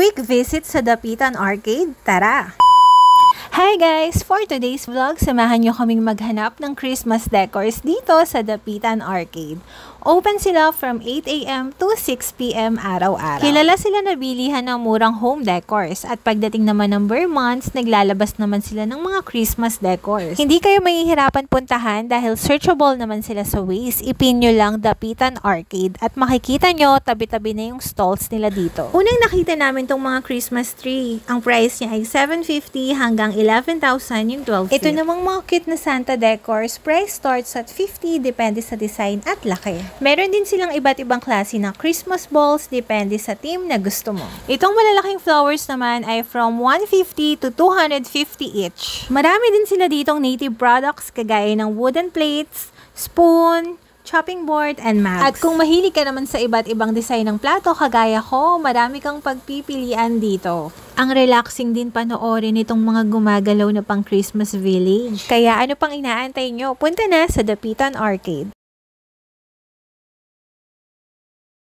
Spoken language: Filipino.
Quick visit sa Dapitan Arcade, tara! Hi guys! For today's vlog, samahan nyo kaming maghanap ng Christmas decors dito sa Dapitan Arcade. Open sila from 8 AM to 6 PM araw-araw. Kilala sila na bilihan ng murang home decors at pagdating naman ng Burr months, naglalabas naman sila ng mga Christmas decors. Hindi kayo mahihirapan puntahan dahil searchable naman sila sa Waze. Ipin nyo lang Dapitan Arcade at makikita nyo tabi-tabi na yung stalls nila dito. Unang nakita namin tong mga Christmas tree. Ang price niya ay $750 hanggang 11,000 yung 12 feet. Ito namang mga cute na Santa decors, price starts at $50 depende sa design at laki. Meron din silang iba't ibang klase ng Christmas balls, depende sa theme na gusto mo. Itong malalaking flowers naman ay from $150 to $250 each. Marami din sila ditong native products kagaya ng wooden plates, spoon, chopping board, and mags. At kung mahilig ka naman sa iba't ibang design ng plato kagaya ko, marami kang pagpipilian dito. Ang relaxing din panoorin itong mga gumagalaw na pang Christmas village. Kaya ano pang inaantay nyo? Punta na sa Dapitan Arcade.